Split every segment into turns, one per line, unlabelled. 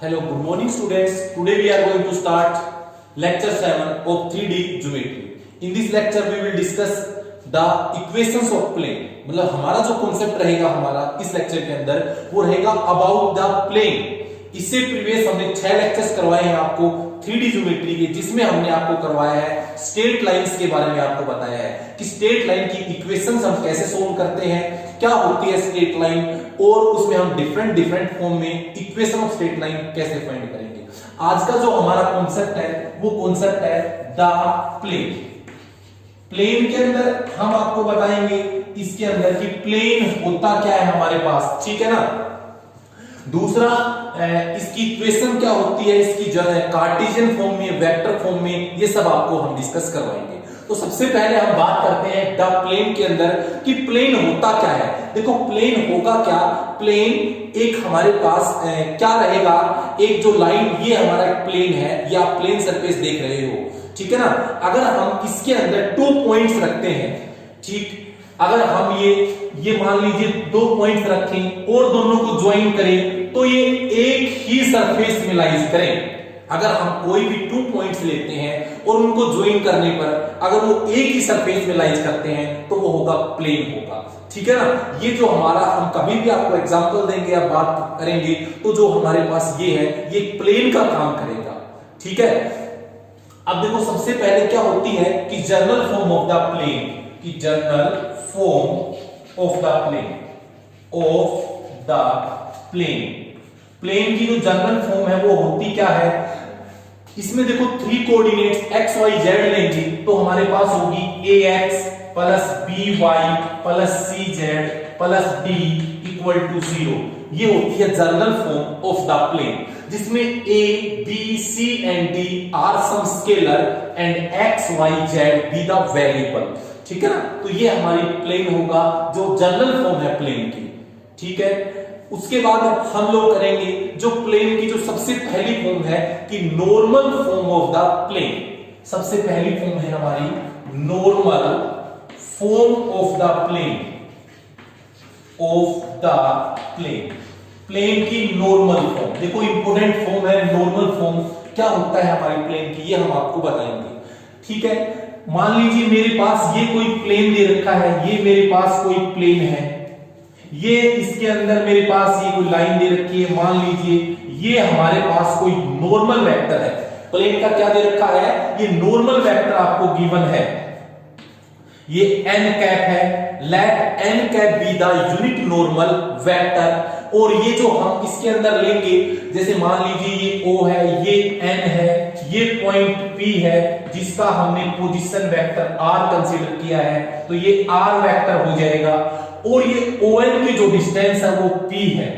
Hello, good morning students. Today we are going to start lecture 7 of 3D geometry. In this lecture we will discuss the equations of plane. मतलब हमारा जो concept रहेगा हमारा इस lecture के अंदर वो रहेगा अबाउट द प्लेन. इससे प्रीवियस हमने 6 लेक्चर्स करवाए हैं आपको 3D ज्योमेट्री के, जिसमें हमने आपको करवाया है स्ट्रेट लाइंस के बारे में आपको बताया है कि स्ट्रेट लाइन की इक्वेशंस हम कैसे सोल्व करते हैं, क्या होती है स्ट्रेट लाइन, और उसमें हम डिफरेंट फॉर्म में इक्वेशन ऑफ स्ट्रेट लाइन कैसे फाइंड करेंगे. आज का जो हमारा कॉन्सेप्ट है वो कॉन्सेप्ट है द प्लेन. प्लेन के अंदर हम आपको बताएंगे इसके अंदर कि प्लेन होता क्या है हमारे पास, ठीक है ना. दूसरा इसकी इक्वेशन क्या होती है, इसकी जो है कार्टेशियन फॉर्म में, वेक्टर फॉर्म में, ये सब आपको हम डिस्कस करवाएंगे. तो सबसे पहले हम बात करते हैं द प्लेन के अंदर कि प्लेन होता क्या है. देखो प्लेन होगा क्या, प्लेन एक हमारे पास क्या रहेगा, एक जो लाइन ये हमारा एक प्लेन है, ये आप प्लेन सरफेस देख रहे हो, ठीक है ना. अगर हम इसके अंदर 2 पॉइंट्स रखते हैं, ठीक, अगर हम ये मान लीजिए 2 पॉइंट्स रखें और दोनों को ज्वाइन करें तो ये एक ही सरफेस में लाइज करें. अगर हम कोई भी 2 पॉइंट्स लेते हैं और उनको ज्वाइन करने पर अगर वो एक ही सरफेस में लाइज करते हैं तो वो होगा प्लेन होगा, ठीक है ना. ये जो हमारा, हम कभी भी आपको एग्जांपल देंगे या बात करेंगे तो जो हमारे पास ये है ये प्लेन का काम करेगा, ठीक है. अब देखो सबसे पहले क्या होती है कि general form of the plane, कि general form of the plane. Plane की जो जनरल फॉर्म है वो होती क्या है, इसमें देखो 3 कोऑर्डिनेट्स x y z लेंगे तो हमारे पास होगी ax plus by plus cz plus d equal to 0. ये होती है general form of the plane, जिसमें a b c and d are some scalar and x y z be the variable, ठीक है ना. तो ये हमारी प्लेन होगा जो जनरल फॉर्म है प्लेन की, ठीक है. उसके बाद हम लोग करेंगे जो प्लेन की जो सबसे पहली फॉर्म है कि normal form of the plane. सबसे पहली फॉर्म है हमारी normal form of the plane, plane की नॉर्मल फॉर्म. देखो इंपोर्टेंट फॉर्म है नॉर्मल फॉर्म. क्या होता है हमारी प्लेन की ये हम आपको बताएंगे, ठीक है. मान लीजिए मेरे पास ये कोई प्लेन दे रखा है, ये मेरे पास कोई प्लेन है, ये इसके अंदर मेरे पास ये कोई लाइन दे रखी है. मान लीजिए ये हमारे पास कोई नॉर्मल वेक्टर है. प्लेन का क्या दे रखा है, ये नॉर्मल वेक्टर आपको गिवन है, ये n कैप है. Let n cap be the unit normal vector. और ये जो हम इसके अंदर लेंगे, जैसे मान लीजिए ये O है, ये n है, ये पॉइंट P है जिसका हमने पोजीशन वेक्टर r कंसीडर किया है, तो ये r वेक्टर हो जाएगा. और ये ON की जो डिस्टेंस है वो P है.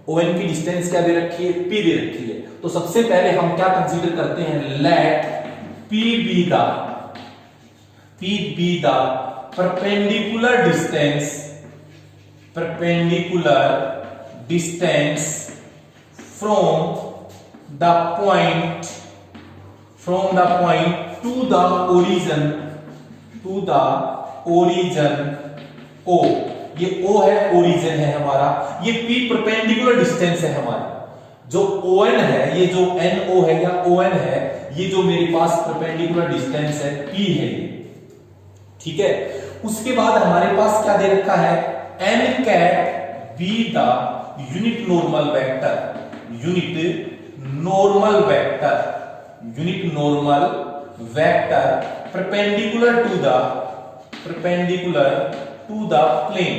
ON की डिस्टेंस क्या दे रखी है, P दे रखी है. तो सबसे पहले हम क्या कंसीडर करते हैं, let P be the perpendicular distance from the point to the origin O. ये O है, ओरिजिन है हमारा. ये P परपेंडिकुलर डिस्टेंस है हमारा. जो ON है, ये जो NO है या ON है, ये जो मेरे पास परपेंडिकुलर डिस्टेंस है P है ये, ठीक है. उसके बाद हमारे पास क्या दे रखा है, n cap be the unit normal vector perpendicular to the plane.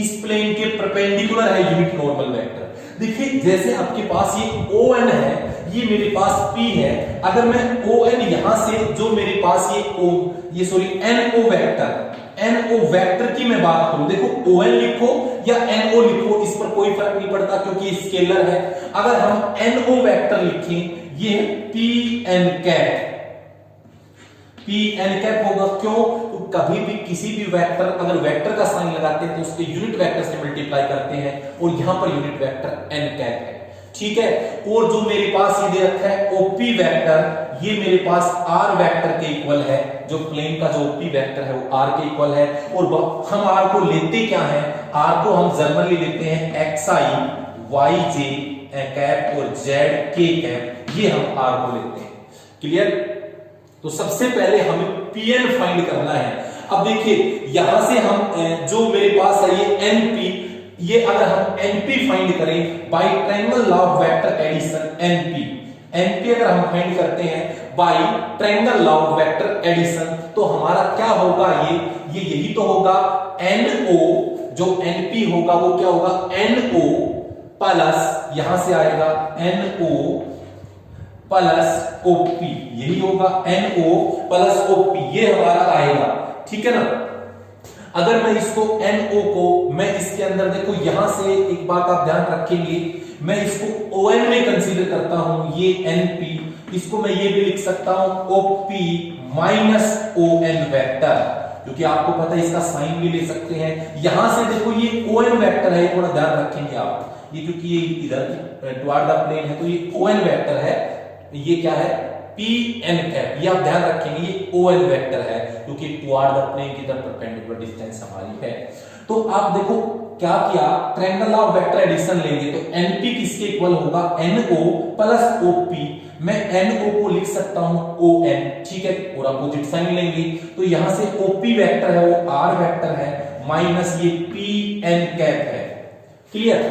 इस प्लेन के परपेंडिकुलर है यूनिट नॉर्मल वेक्टर. देखिए जैसे आपके पास ये ON है, ये मेरे पास P है. अगर मैं ON यहां से जो मेरे पास NO वेक्टर की मैं बात करूं, देखो ON लिखो या NO लिखो, इस पर कोई फर्क नहीं पड़ता क्योंकि स्केलर है. अगर हम NO वेक्टर लिखें, ये PN कैप होगा. क्यों, तो कभी भी किसी भी वेक्टर अगर वेक्टर का साइन लगाते हैं तो उसके यूनिट वेक्टर से मल्टीप्लाई करते हैं, और यहां per unit vector n cap है, ठीक है. और जो मेरे पास ये दे रखा है OP वेक्टर, ये मेरे पास r वेक्टर के इक्वल है. जो प्लेन का जो OP वेक्टर है वो r के इक्वल है. और हम r को लेते क्या है, r को हम जनरली लेते हैं xi yj कैप और जेड के कैप, ये हम आर को लेते हैं। क्लियर? तो सबसे पहले हमें पीएन फाइंड करना है। अब देखिए यहां से हम जो मेरे पास है ये एनपी, ये अगर हम एनपी फाइंड करें by triangle law of vector addition, NP अगर हम फाइंड करते हैं by triangle law of vector addition, तो हमारा क्या होगा, ये यही तो होगा NO, जो NP होगा वो क्या होगा NO प्लस, यहां से आएगा NO प्लस OP, यही होगा NO प्लस OP, ये हमारा आएगा। ठीक है ना? अगर मैं इसको NO को मैं इसके अंदर देखो, यहां से एक बात आप ध्यान रखेंगे, मैं इसको ON में कंसीडर करता हूं, ये NP, इसको मैं ये भी लिख सकता हूं OP माइनस ON वेक्टर, क्योंकि आपको पता है इसका साइन भी ले सकते हैं। यहां से देखो ये ON वेक्टर है, थोड़ा ध्यान रखेंगे आप, ये क्योंकि ये इधर टुवर्ड द प्लेन है तो ये ON वेक्टर है, ये क्या है PN कैप, ये आप ध्यान रखेंगे, ये ON वेक्टर है क्योंकि टुवर्ड द प्लेन की तरफ परपेंडिकुलर डिस्टेंस हमारी है। तो आप देखो क्या किया, triangle law of vector addition लेंगे तो NP किसके इक्वल होगा NO प्लस OP, मैं NO को लिख सकता हूं ON, ठीक है, और अपोजिट साइन लेंगे तो यहां से OP वेक्टर है वो R वेक्टर है माइनस ये PN कैप है। क्लियर?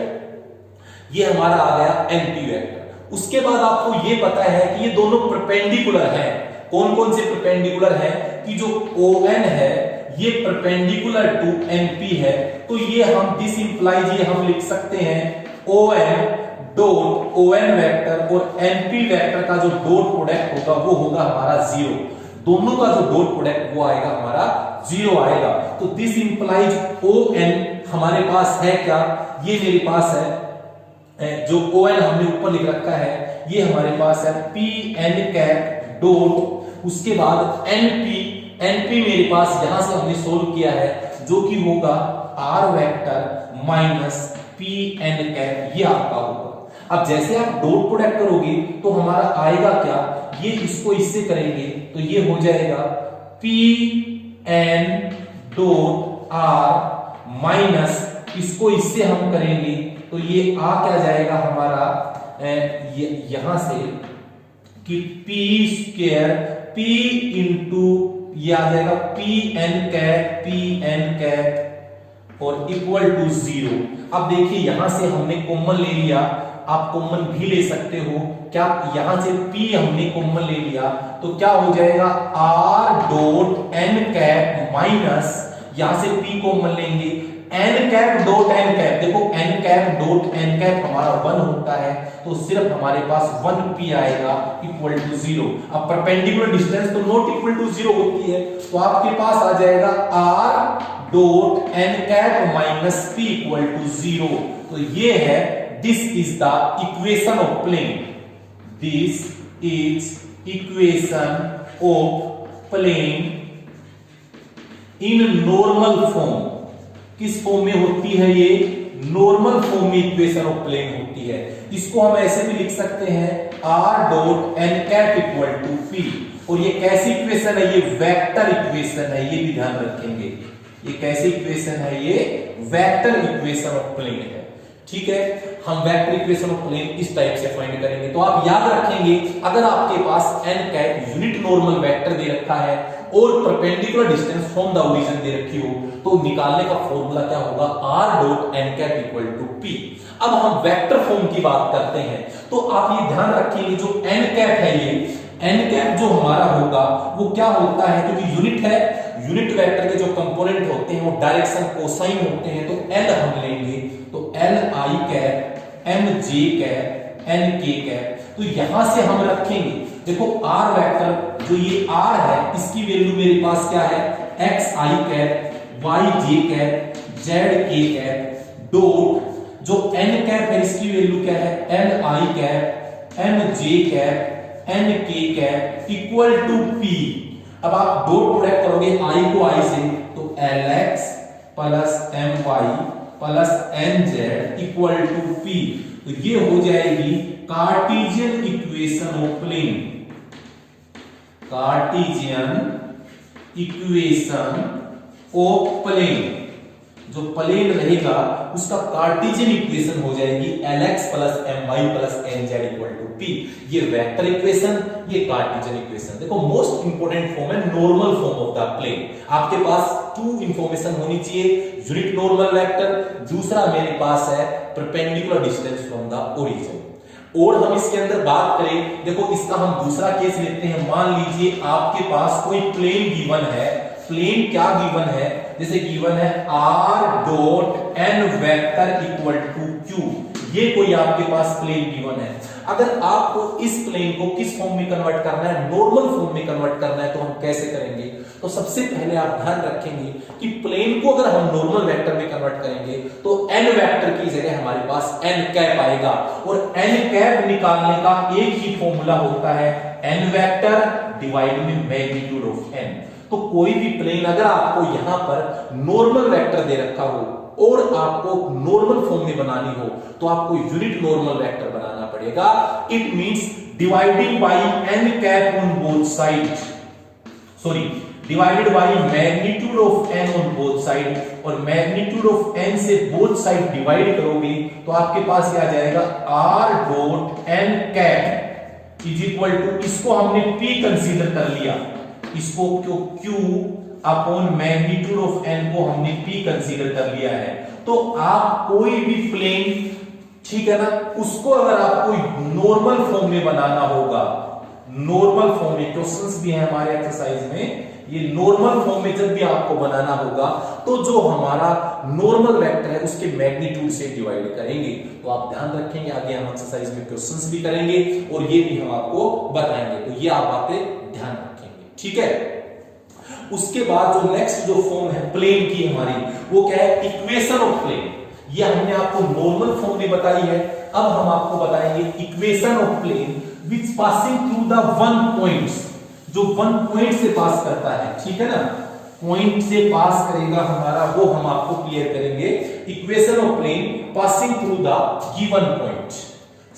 ये हमारा आ गया NP वेक्टर। उसके बाद आपको ये पता है कि ये दोनों परपेंडिकुलर हैं। कौन कौन से परपेंडिकुलर हैं? कि जो ON है ये परपेंडिकुलर टू NP है, तो ये हम दिस इंप्लाइज ये हम लिख सकते हैं ON डॉट ON वेक्टर और NP वेक्टर का जो डॉट प्रोडक्ट होगा वो होगा हमारा 0, दोनों का जो डॉट प्रोडक्ट वो आएगा हमारा 0 आएगा। तो दिस इंप्लाइज ON हमारे पास है क्या, ये मेरे पास है, जो ON हमने ऊपर लिख रखा है ये हमारे पास है PN कैप डॉट, उसके बाद NP मेरे पास यहां से हमने सोल्व किया है जो कि होगा R vector minus PN cap, ये आपका होगा। अब जैसे आप डॉट प्रोडक्ट करोगे तो हमारा आएगा क्या, ये इसको इससे करेंगे तो ये हो जाएगा PN डॉट R माइनस इसको इससे हम करेंगे तो ये आ क्या जाएगा हमारा यहां से कि P स्क्वायर P इंटू ये आ जाएगा PN कैप और इक्वल टू 0। अब देखिए यहां से हमने कॉमन ले लिया, आप कॉमन भी ले सकते हो, क्या यहां से P हमने कॉमन ले लिया तो क्या हो जाएगा R dot N cap minus यहां से P कॉमन लेंगे N cap dot N cap, देखो N cap dot N cap हमारा 1 होता है तो सिर्फ हमारे पास 1P आएगा इक्वल टू 0। अब परपेंडिकुलर डिस्टेंस तो नॉट इक्वल टू 0 होती है तो आपके पास आ जाएगा R dot N cap minus P equal to 0। तो ये है, this is the equation of plane, this is equation of plane in normal form. किस फॉर्म में होती है ये? नॉर्मल फॉर्म में इक्वेशन ऑफ प्लेन होती है। इसको हम ऐसे भी लिख सकते हैं R dot N cap equal to P, और ये कैसी इक्वेशन है? ये वेक्टर इक्वेशन है, ये भी ध्यान रखेंगे। ये कैसी इक्वेशन है? ये वेक्टर इक्वेशन ऑफ प्लेन है। ठीक है, हम वेक्टर इक्वेशन ऑफ प्लेन इस टाइप से फाइंड करेंगे। तो आप याद रखेंगे अगर आपके पास N cap unit normal vector दे रखा है और perpendicular distance from the origin दे रखी हो तो निकालने का फॉर्मूला क्या होगा? R dot N cap equal to P। अब हम वेक्टर फॉर्म की बात करते हैं तो आप ये ध्यान रखिए जो N कैप है, ये N कैप जो हमारा होगा वो क्या होता है, क्योंकि यूनिट है, यूनिट वेक्टर के जो कंपोनेंट होते हैं वो डायरेक्शन कोसाइन होते हैं तो L हम लेंगे तो Li cap Mj cap Nk cap, तो यहां से हम रखेंगे देखो R वेक्टर जो ये R है इसकी वैल्यू मेरे पास क्या है? xi cap yj cap zk cap dot जो n कैप है इसकी वैल्यू क्या है? ni cap mj cap nk cap equal to p। अब आप डॉट प्रोडक्ट करोगे i को i से तो lx plus my plus nz equal to p, तो ये हो जाएगी Cartesian equation of plane, Cartesian equation of plane जो प्लेन रहेगा उसका कार्टेशियन इक्वेशन हो जाएगी Lx plus My plus Nz equal to P। ये वेक्टर इक्वेशन, ये कार्टेशियन इक्वेशन। देखो मोस्ट इंपोर्टेंट फॉर्म है normal form of the plane. आपके पास टू इंफॉर्मेशन होनी चाहिए, यूनिट नॉर्मल वेक्टर, दूसरा मेरे पास है perpendicular distance from the origin. और हम इसके अंदर बात करें, देखो इसका हम दूसरा केस लेते हैं। मान लीजिए आपके पास कोई प्लेन गिवन है। प्लेन क्या गिवन है? जैसे गिवन है r dot n vector equal to q। ये कोई आपके पास प्लेन गिवन है। अगर आपको इस प्लेन को किस फॉर्म में कन्वर्ट करना है, नॉर्मल फॉर्म में कन्वर्ट करना है, तो हम कैसे करेंगे? तो सबसे पहले आप ध्यान रखेंगे कि प्लेन को अगर हम नॉर्मल वेक्टर में कन्वर्ट करेंगे तो n वेक्टर की जगह हमारे पास n कैप आएगा। और n कैप निकालने का एक ही फॉर्मूला होता है n वेक्टर डिवाइड में मैग्नीट्यूड ऑफ n। तो कोई भी प्लेन अगर आपको यहां पर नॉर्मल वेक्टर दे रखा हो और आपको नॉर्मल फॉर्म में बनानी हो तो आपको यूनिट नॉर्मल वेक्टर बनाना पड़ेगा। It means dividing by n cap on both side, sorry divided by magnitude of n on both side. और मैग्नीट्यूड ऑफ n से बोथ साइड डिवाइड करोगे तो आपके पास क्या आ जाएगा r dot n cap is equal to, इसको हमने p कंसीडर कर लिया, इसको q upon magnitude of n को हमने p कंसीडर कर लिया है। तो आप कोई भी प्लेन, ठीक है ना, उसको अगर आपको नॉर्मल फॉर्म में बनाना होगा, नॉर्मल फॉर्म में क्वेश्चंस भी है हमारे एक्सरसाइज में, ये नॉर्मल फॉर्म में जब भी आपको बनाना होगा तो जो हमारा नॉर्मल वेक्टर है उसके मैग्नीट्यूड से डिवाइड करेंगे। तो आप ध्यान रखेंगे, आगे हम एक्सरसाइज में क्वेश्चंस भी करेंगे और ये भी हम आपको बताएंगे। तो ये आप बातें ध्यान रखेंगे, ठीक है। उसके बाद जो नेक्स्ट जो फॉर्म है प्लेन की हमारी, वो क्या है? Equation of plane. ये हमने आपको नॉर्मल फॉर्म में बताई है, अब हम आपको बताएंगे equation of plane which passing through the one points, जो वन पॉइंट से पास करता है, ठीक है ना, पॉइंट से पास करेगा हमारा, वो हम आपको क्लियर करेंगे। Equation of plane passing through the given point.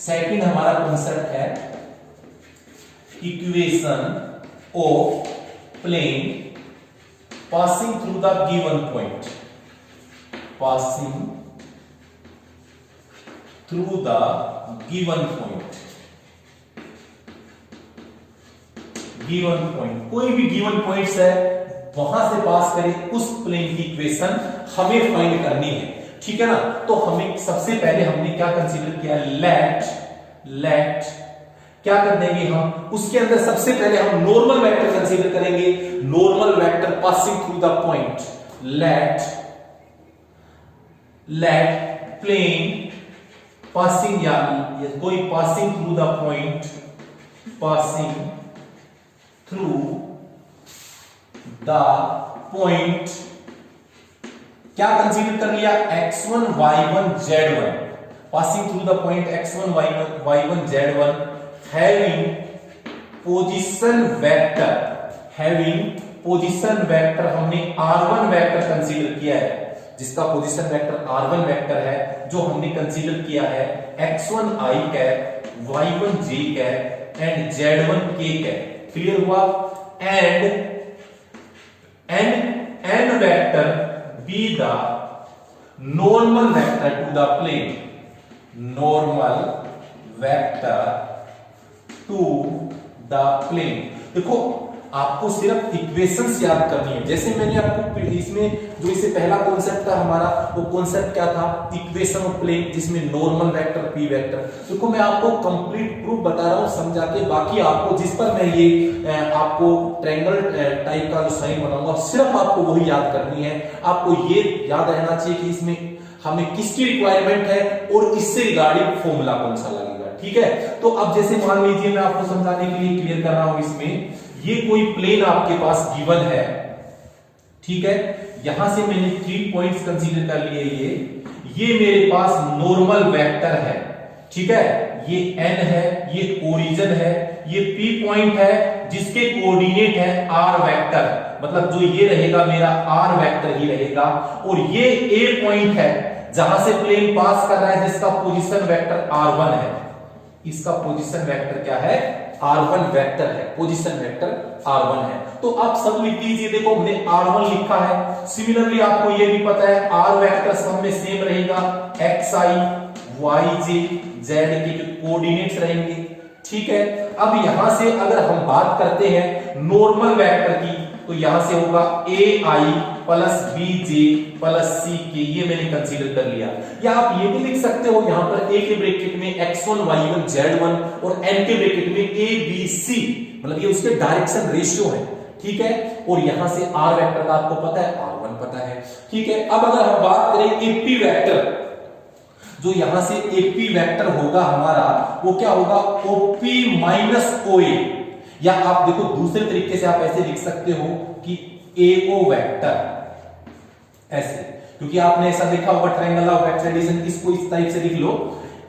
Second हमारा कॉन्सेप्ट है equation of plane passing through the given point, passing through the given point, given point, कोई भी given points है वहां से पास करें उस प्लेन की इक्वेशन हमें फाइंड करनी है, ठीक है ना। तो हमें सबसे पहले हमने क्या कंसीडर किया? लेट क्या कर देंगे हम? उसके अंदर सबसे पहले हम नॉर्मल वेक्टर कंसीडर करेंगे, normal vector passing through the point. Let plane passing, या कोई passing through the point, passing through the point क्या कंसीडर कर लिया? x1 y1 z1, passing through the point x1 y1 z1 having position vector हमने r1 vector consider किया है, जिसका position vector r1 vector है, जो हमने कंसीडर किया है x1 i cap, y1 j cap and z1 k cap. Clear हुआ? And n vector be the normal vector to the plane, normal vector to the plane. देखो आपको सिर्फ equations याद करनी है। जैसे मैंने आपको इसमें जो इससे पहला कॉन्सेप्ट था हमारा, वो कॉन्सेप्ट क्या था? इक्वेशन ऑफ प्लेन, जिसमें नॉर्मल वेक्टर पी वेक्टर। देखो मैं आपको कंप्लीट प्रूफ बता रहा हूं समझा के, बाकी आपको जिस पर मैं ये आपको ट्रायंगल टाइप का जो साइन बनाऊंगा सिर्फ आपको वही याद करनी है। आपको ये याद रहना चाहिए कि इसमें हमें किसकी रिक्वायरमेंट है और इससे रिगार्डिंग फॉर्मूला कौन सा लगेगा, ठीक है। तो अब जैसे मान लीजिए मैं आपको समझाने के लिए क्लियर कर रहा हूं, इसमें ये कोई प्लेन आपके पास गिवन है, ठीक है। यहां से मैंने 3 पॉइंट्स कंसीडर कर लिए। ये मेरे पास नॉर्मल वेक्टर है, ठीक है। ये n है, ये ओरिजिन है, ये p पॉइंट है जिसके कोऑर्डिनेट है r वेक्टर, मतलब जो ये रहेगा मेरा r वेक्टर ही रहेगा। और ये a पॉइंट है जहां से प्लेन पास कर रहा है, जिसका पोजीशन वेक्टर r1 है। इसका पोजीशन वेक्टर क्या है? r1 वेक्टर है, पोजीशन वेक्टर R1 है। तो आप सब लिख दीजिए, देखो हमने R1 लिखा है। सिमिलरली आपको ये भी पता है R वेक्टर सब में सेम रहेगा, xi yj z के जो कोऑर्डिनेट्स रहेंगे, ठीक है। अब यहां से अगर हम बात करते हैं नॉर्मल वेक्टर की, तो यहां से होगा ai plus bj plus ck, ये मैंने कंसीडर कर लिया। या आप ये भी लिख सकते हो, यहां पर a के ब्रैकेट में x1 y1 z1 और n के ब्रैकेट में a b c, मतलब ये उसके डायरेक्शन रेशियो है, ठीक है। और यहां से r वेक्टर का आपको पता है, r1 पता है, ठीक है। अब अगर हम बात करें ap वेक्टर, जो यहां से AP वेक्टर होगा हमारा, वो क्या होगा, OP माइनस OA, या आप देखो दूसरे तरीके से आप ऐसे लिख सकते हो कि AO वेक्टर, ऐसे, क्योंकि आपने ऐसा देखा होगा ट्रायंगल ऑफ वेक्टर एडिशन, इसको इस टाइप से लिख लो।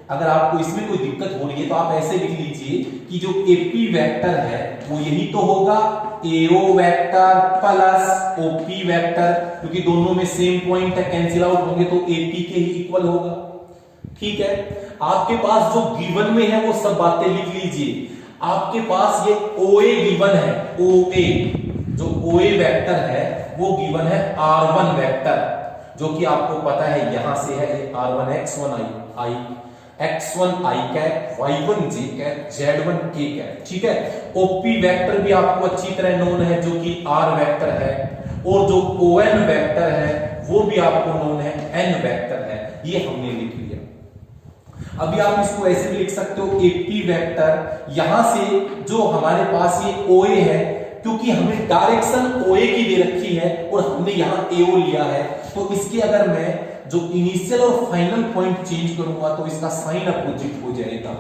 अगर आपको इसमें कोई दिक्कत हो रही है तो आप ऐसे लिख लीजिए कि जो AP वेक्टर है वो यही तो होगा AO vector plus OP vector, क्योंकि दोनों में सेम पॉइंट है, कैंसिल आउट होंगे तो AP के ही इक्वल होगा, ठीक है। आपके पास जो गिवन में है वो सब बातें लिख लीजिए। आपके पास ये OA गिवन है, OA जो OA वेक्टर है वो गिवन है R1 वेक्टर, जो कि आपको पता है यहां से है ये R1 x1 i cap, y1 j cap, z1 k cap, ठीक है। OP वेक्टर भी आपको अच्छी तरह नोन है, जो कि R वेक्टर है, और जो ON वेक्टर है वो भी आपको नोन है, N वेक्टर है, ये हमने लिख लिया। अभी आप इसको ऐसे भी लिख सकते हो AP वेक्टर, यहां से जो हमारे पास ये OA है, क्योंकि हमें डायरेक्शन OA की दे रखी है और हमने यहां AO लिया है, तो इसके अगर मैं जो इनिशियल और फाइनल पॉइंट चेंज करूंगा तो इसका साइन अपोजिट हो जाएगा।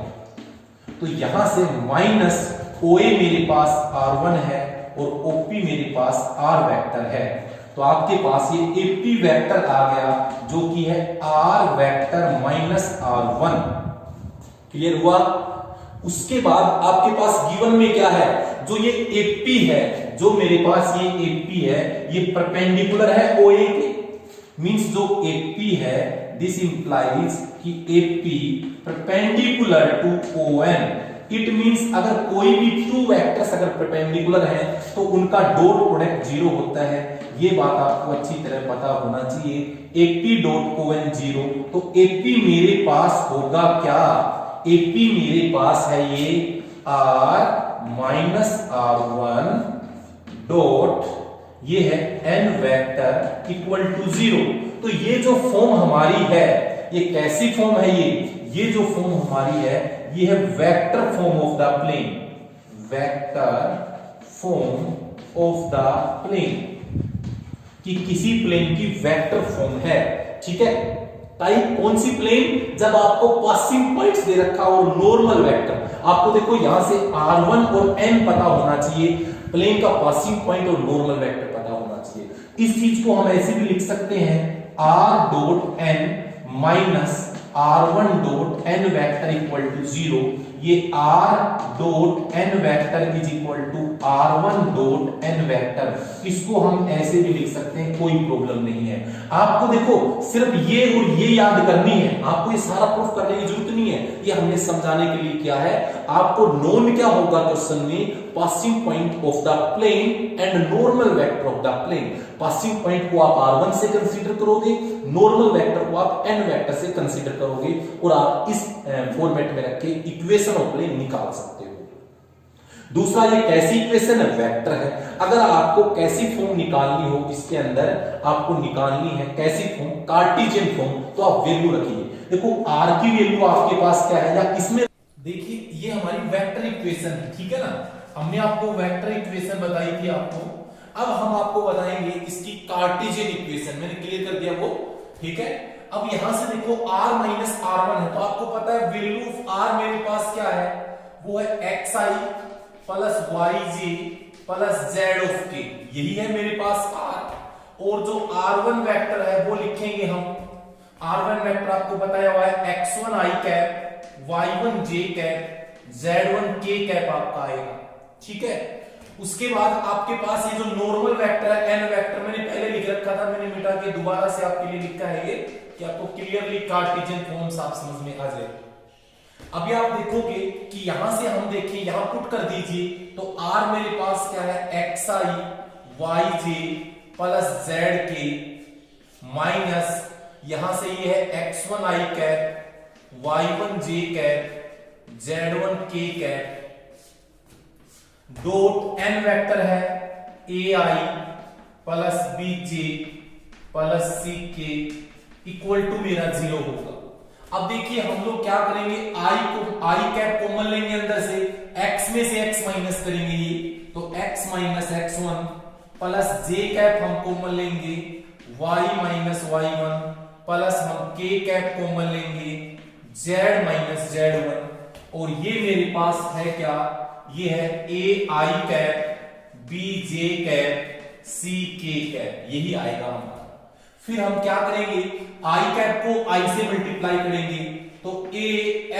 तो यहां से माइनस OA मेरे पास R1 है और OP मेरे पास R वेक्टर है, तो आपके पास ये AP वेक्टर आ गया, जो कि है R vector minus R1। Clear हुआ? उसके बाद आपके पास गिवन में क्या है, जो ये AP है, जो मेरे पास ये AP है, ये परपेंडिकुलर है OA के, मींस जो AP है दिस इंप्लाइज कि AP perpendicular to ON। It means अगर कोई भी टू वेक्टर्स अगर परपेंडिकुलर है तो उनका डॉट प्रोडक्ट 0 होता है, ये बात आपको अच्छी तरह पता होना चाहिए। AP डॉट ON 0, तो AP मेरे पास होगा क्या, AP मेरे पास है ये R माइनस R1 डॉट, ये है N वेक्टर इक्वल टू 0। तो ये जो फॉर्म हमारी है, ये कैसी फॉर्म है, ये जो फॉर्म हमारी है ये है vector form of the plane, vector form of the plane, कि किसी प्लेन की वेक्टर फॉर्म है, ठीक है। टाइप कौन सी प्लेन, जब आपको पासिंग पॉइंट्स दे रखा और नॉर्मल वेक्टर, आपको देखो यहां से R1 और N पता होना चाहिए, प्लेन का पासिंग पॉइंट और नॉर्मल वेक्टर पता होना चाहिए। इस चीज को हम ऐसे भी लिख सकते हैं R dot N minus R1 dot N vector equal to 0, ये R dot N vector is equal to R1 dot N vector, इसको हम ऐसे भी लिख सकते हैं, कोई प्रॉब्लम नहीं है। आपको देखो सिर्फ ये और ये याद करनी है, आपको ये सारा प्रूफ करने की जरूरत नहीं है, ये हमने समझाने के लिए क्या है, आपको नोन क्या होगा क्वेश्चन में, passing point of the plane and normal vector of the plane. Passing point को आप R1 से कंसीडर करोगे, नॉर्मल वेक्टर को आप N वेक्टर से कंसीडर करोगे, और आप इस फॉर्मेट में रख के इक्वेशन ऑफ प्लेन निकाल सकते हो। दूसरा, ये कैसी इक्वेशन है, वेक्टर है। अगर आपको कैसी फॉर्म निकालनी हो, इसके अंदर आपको निकालनी है कैसी फॉर्म, कार्टेशियन फॉर्म, तो आप वैल्यू रखिए। देखो R की वैल्यू आपके पास क्या है, या इसमें देखिए ये हमारी वेक्टर इक्वेशन है, ठीक है ना, हमने आपको वेक्टर इक्वेशन बताई थी आपको। अब हम आपको बताएंगे इसकी कार्टेशियन इक्वेशन, मैंने क्लियर कर दिया वो, ठीक है। अब यहां से देखो R माइनस R1 है, तो आपको पता है वैल्यू ऑफ R मेरे पास क्या है, वो है xi plus yj plus z of k, यही है मेरे पास R। और जो R1 वेक्टर है वो लिखेंगे हम, R1 वेक्टर आपको बताया हुआ है x1 i cap, y1 j cap, z1 k cap आपका आएगा, ठीक है। उसके बाद आपके पास ये जो नॉर्मल वेक्टर है n वेक्टर, मैंने पहले लिख रखा था, मैंने मिटा के दोबारा से आपके लिए लिखा है ये, कि आपको क्लियरली कार्टेशियन फॉर्म्स आप समझ में आ जाए। अभी आप देखोगे कि यहां से हम देखिए यहां पुट कर दीजिए तो r मेरे पास क्या है xi yj plus zk minus यहां से ये है x1i cap y1j cap z1k cap dot n vector है ai plus bj plus ck equal to मेरा 0 होगा। अब देखिए हम लोग क्या करेंगे i कैप कॉमन लेंगे अंदर से x में से x माइनस करेंगे ये तो x minus x1 plus j cap हम कॉमन लेंगे y माइनस y1 प्लस हम k कैप कॉमन लेंगे z माइनस z1 और ये मेरे पास है क्या ये है ai cap bj cap ck cap यही आएगा हमारा। फिर हम क्या करेंगे i कैप को i से मल्टीप्लाई करेंगे तो a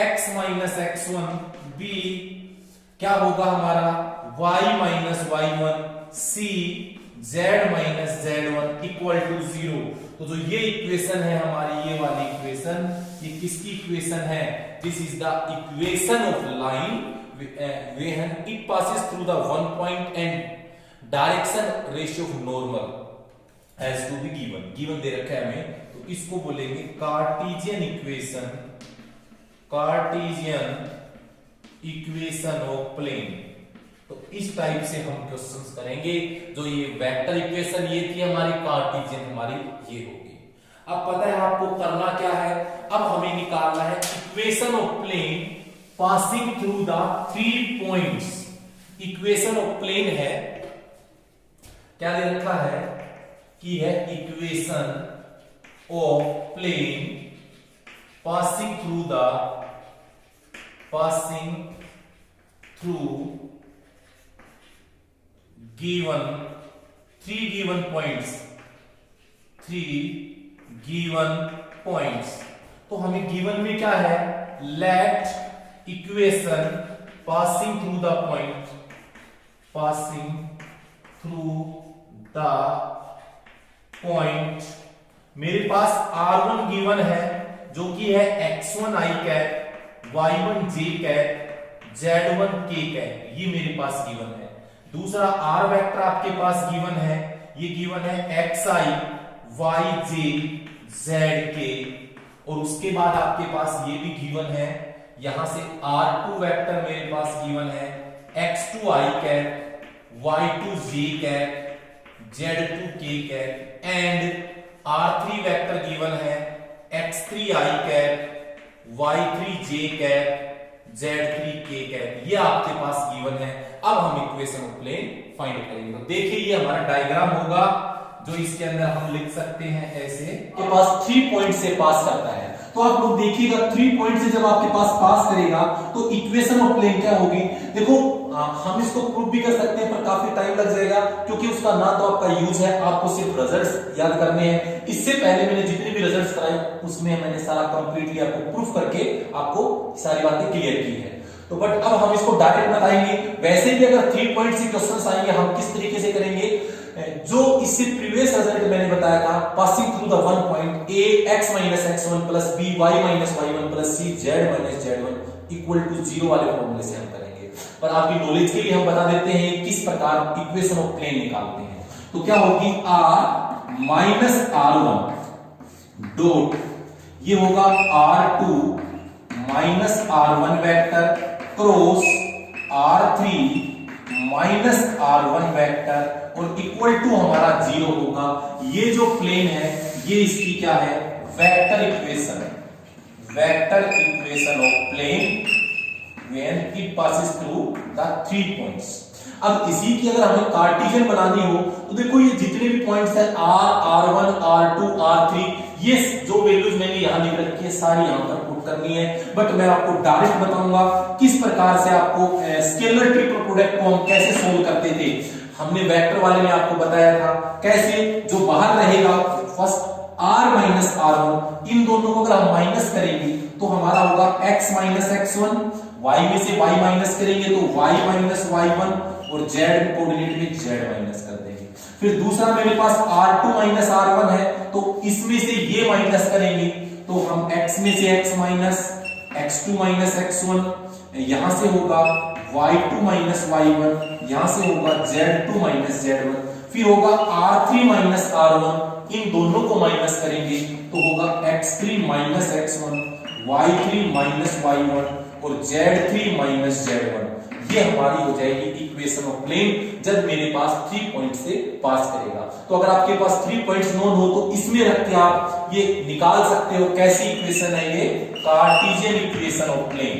x minus x1 b क्या होगा हमारा y minus y1 c z minus z1 equal to 0। तो जो ये इक्वेशन है हमारी ये वाली इक्वेशन ये किसकी इक्वेशन है this is the equation of line when it passes through the one point and direction ratio of normal has to be given दे रखा है हमें तो इसको बोलेंगे कार्टेशियन इक्वेशन ऑफ प्लेन। तो इस टाइप से हम क्वेश्चंस करेंगे। जो ये वेक्टर इक्वेशन ये थी हमारी कार्टेशियन हमारी ये होगी। अब पता है आपको करना क्या है अब हमें निकालना है equation of plane passing through the 3 points. Equation of plane है क्या दे रखा है कि है equation of plane passing through given 3 given points. तो हमें गिवन में क्या है let equation passing through the point मेरे पास r1 गिवन है जो कि है x1i cap y1j cap z1k cap ये मेरे पास गिवन है। दूसरा r वेक्टर आपके पास गिवन है ये गिवन है xi yj zk और उसके बाद आपके पास ये भी गिवन है यहां से r2 वेक्टर मेरे पास गिवन है x2i cap y2j cap z2k cap and r3 vector given है x3i cap y3j cap z3k cap ये आपके पास गिवन है। अब हम इक्वेशन ऑफ प्लेन फाइंड करेंगे। तो देखिए ये हमारा डायग्राम होगा जो इसके अंदर हम लिख सकते हैं ऐसे के पास 3 पॉइंट से पास करता है। तो आप लोग देखिएगा 3 पॉइंट से जब आपके पास पास करेगा तो इक्वेशन ऑफ प्लेन क्या होगी। देखो हम इसको प्रूव भी कर सकते हैं पर काफी टाइम लग जाएगा क्योंकि उसका ना तो आपका यूज है आपको सिर्फ रिजल्ट्स याद करने हैं। इससे पहले मैंने जितने भी रिजल्ट्स कराए उसमें मैंने सारा कंप्लीटली आपको प्रूफ करके आपको सारी बातें क्लियर की है। तो बट अब हम इसको डायरेक्ट बताएंगे। वैसे भी अगर 3 पॉइंट से क्वेश्चंस आएंगे हम किस तरीके से करेंगे जो इससे प्रीवियस रिजल्ट मैंने बताया था passing through the one point a x minus x1 plus b y minus y1 plus c z minus z1 equal to 0 वाले फॉर्मूले से हम करेंगे। पर आपकी नॉलेज के लिए हम बता देते हैं किस प्रकार इक्वेशन ऑफ प्लेन निकालते हैं। तो क्या होगी r माइनस r1 डॉट ये होगा r2 minus r1 vector cross r3 minus r1 vector और इक्वल टू हमारा 0 होगा। ये जो प्लेन है ये इसकी क्या है vector equation of plane when it passes through the 3 points. अब इसी की अगर हमें कार्टेशियन बनानी हो तो देखो ये जितने भी पॉइंट्स हैं r1 r2 r3 ये जो वैल्यूज मैंने यहां लिख रखी है सारी यहां पर पुट करनी है। बट मैं आपको डायरेक्ट बताऊंगा किस प्रकार से आपको स्केलर ट्रिपल प्रोडक्ट को हम कैसे सोल्व करते थे। हमने वेक्टर वाले में आपको बताया था कैसे जो बाहर रहेगा फर्स्ट r माइनस r1 इन दोनों को अगर हम माइनस करेंगे तो हमारा होगा x माइनस x1 y में से y माइनस करेंगे तो y माइनस y1 और z कोऑर्डिनेट में z माइनस कर देंगे। फिर दूसरा मेरे पास r2 माइनस r1 है तो इसमें से ये माइनस करेंगे तो हम x में से x minus x2 minus x1, यहां से होगा y2 माइनस y1, यहां से होगा z2 माइनस z1, फिर होगा r3 माइनस r1, इन दोनों को माइनस करेंगे तो होगा x3 minus x1, y3 minus y1 और z3 माइनस z1। ये हमारी हो जाएगी इक्वेशन ऑफ प्लेन जब मेरे पास 3 पॉइंट से पास करेगा। तो अगर आपके पास 3 पॉइंट्स नोन हो तो इसमें रख के आप ये निकाल सकते हो। कैसी इक्वेशन है ये? Cartesian equation of plane,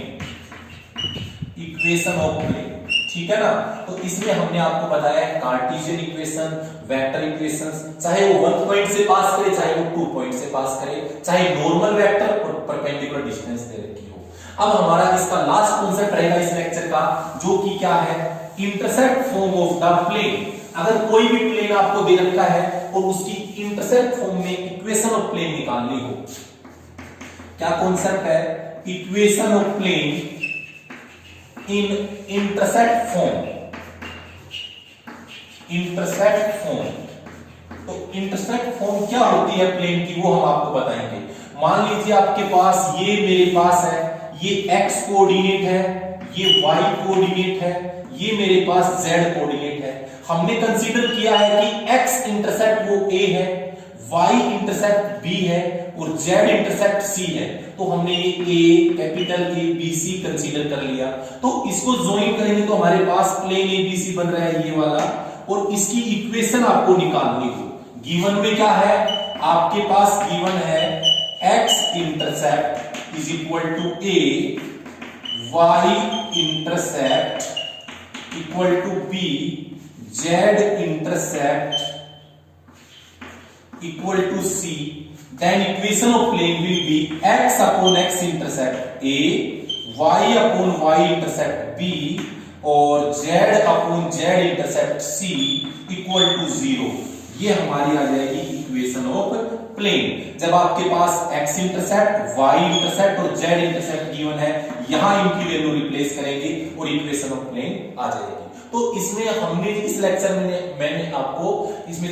equation of plane, ठीक है ना। तो इसमें हमने आपको बताया है कार्टेशियन इक्वेशन, वेक्टर इक्वेशंस, चाहे वो 1 पॉइंट से पास करे, चाहे वो 2 पॉइंट से पास करे, चाहे नॉर्मल वेक्टर और परपेंडिकुलर डिस्टेंस दे रखी हो। अब हमारा इसका लास्ट कॉन्सेप्ट रहेगा इस लेक्चर का, जो कि क्या है? Intercept form of the plane. अगर कोई भी प्लेन आपको दे रखा है और उसकी इंटरसेप्ट फॉर्म में इक्वेशन ऑफ प्लेन निकालनी हो, क्या कॉन्सेप्ट है? Equation of plane in intercept form, intercept form. तो इंटरसेप्ट फॉर्म क्या होती है प्लेन की, वो हम आपको बताएंगे। मान लीजिए आपके पास ये मेरे पास है, ये x कोऑर्डिनेट है, ये y कोऑर्डिनेट है, ये मेरे पास z कोऑर्डिनेट है। हमने कंसीडर किया है कि x इंटरसेप्ट वो a है, y इंटरसेप्ट b है और z इंटरसेप्ट c है। तो हमने ये a, capital A B C consider कर लिया। तो इसको ज्वाइन करेंगे तो हमारे पास प्लेन ABC बन रहा है ये वाला, और इसकी इक्वेशन आपको निकालनी हो। गिवन में क्या है? आपके पास गिवन है x intercept is equal to a, y intercept equal to b, z intercept equal to c, then equation of plane will be x upon x intercept a, y upon y intercept b और z upon z intercept c equal to 0। ये हमारी आ जाएगी equation of plane. जब आपके पास x intercept, y intercept और z intercept given है, यहां इनकी वैल्यू रिप्लेस करेंगे और इक्वेशन ऑफ प्लेन आ जाएगी। तो इसमें हमने इस लेक्चर में मैंने आपको इसमें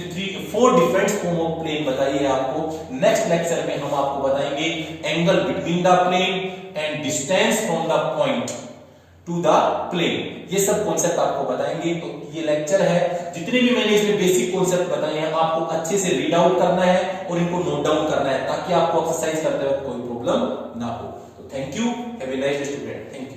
4 डिफरेंट फॉर्म ऑफ प्लेन बताई है आपको। नेक्स्ट लेक्चर में हम आपको बताएंगे angle between the plane and distance from the point to the plane. ये सब कॉन्सेप्ट आपको बताएंगे। तो ये लेक्चर है, जितने भी मैंने इसमें बेसिक कॉन्सेप्ट बताए हैं आपको अच्छे से रीड आउट करना है और इनको नोट डाउन करना है, ताकि आपको एक्सरसाइज करते वक्त कोई प्रॉब्लम ना हो। तो thank you, have a nice day student, thank you.